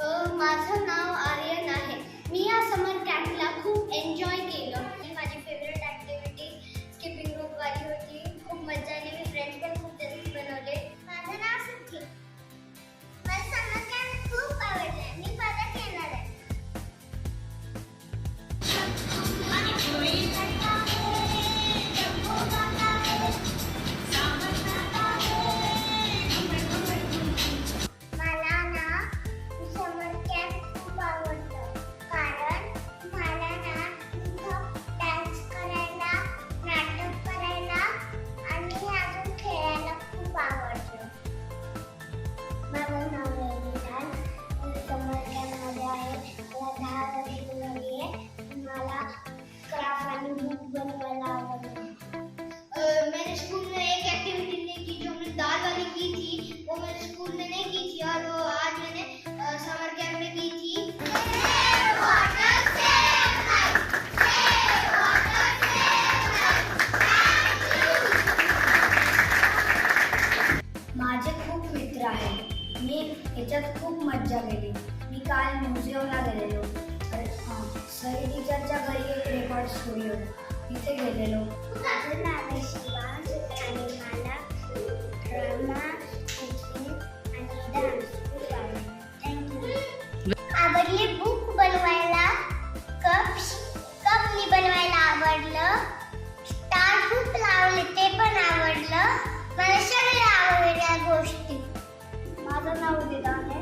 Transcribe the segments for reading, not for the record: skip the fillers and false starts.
माझं नाव आर्यन आहे. मी या समर कॅम्पला खूप एन्जॉय केलं. माझी फेवरेट ॲक्टिव्हिटी स्किपिंग रोपवाली होती. खूप मजा आली. मी फ्रेंड्स पण खूप जास्त बनवले. माझं नाव सुखी. मला समर कॅम्प खूप आवडला. मी परत येणार आहे. मैंने स्कूल में एक एक्टिविटी नहीं की जो हमने दाल वाली की थी, वो मैंने स्कूल में नहीं की थी और वो आज मैंने समर कैंप में की थी. माझे खूप मित्र आहेत. मी ह्याच्यात खूप मज्जा केली. मी काल म्युझियमला गेलेलो. सई टीचरच्या घरी एक रेकॉर्ड स्टुडिओ तिथे गेलेलो. माझं नाव आहे शिवांश आणि मला ड्रामा आणि डान्स खूप आवडला. थँक्यू. आवडली बुक बनवायला, कप मी बनवायला आवडलं. स्टार खूप लावले ते पण आवडलं. मला सगळ्या आवडल्या गोष्टी. माझं नाव उदिता आहे.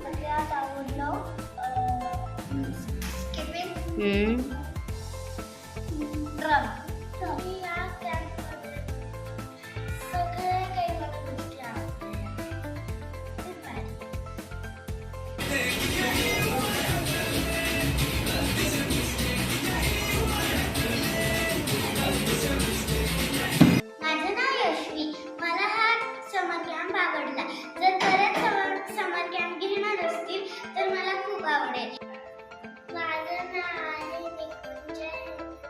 सगळ्यात आवडलं स्किपिंग, ड्रम. या कॅम्पमध्ये सगळे काही मला गोष्टी आवडल्या. खूप भारी. माझं नाव यशवी. मला हा समर कॅम्प आवडला. जर परत समर कॅम्प घेणार असतील तर मला खूप आवडेल. माझं नाव आहे निकुंज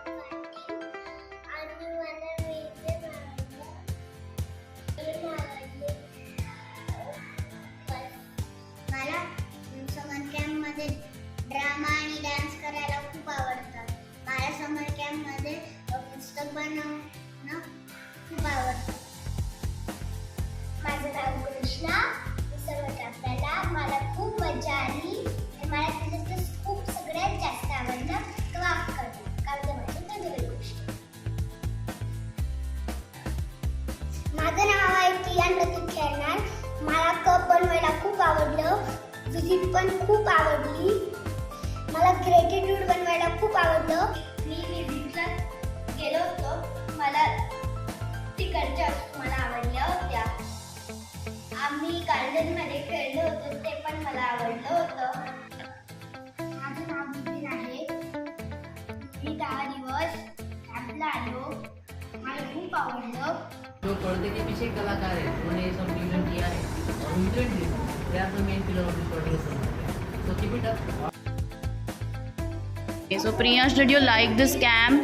पाटील आणि मला म्युझियम आवडलं. मला समर कॅम्पमध्ये ड्रामा आणि डान्स करायला खूप आवडतं. मला समर कॅम्पमध्ये पुस्तक बनवणं खूप आवडतं. माझं नाव कृष्णा. समर कॅम्पला मला खूप मजा आली. मला त्याच्यात खूप सगळ्यात जास्त आवडलं क्राफ्ट करणं. कारण माझी नवीन गोष्ट. माझं नाव आहे कियान प्रतीक खेळणार. मला कप बनवायला खूप आवडलं. विजिट पण खूप आवडली. मला ग्रेटिट्यूड बनवायला खूप आवडलं. मी विजिटला गेलो होतो. मला तिकडच्या वस्तू मला आवडल्या होत्या. आम्ही गार्डनमध्ये खेळलो होतो ते पण मला आवडलं होतं. माझं नाव नितीन आहे. मी 10 दिवस कॅम्पला आलो. मला खूप आवडलं. जो पर्दे के पीछे कलाकार है उन्होंने ये सब इवेंट किया है और event they are the main pillar of this particular so keep it up. So Priyansh, did you like this camp?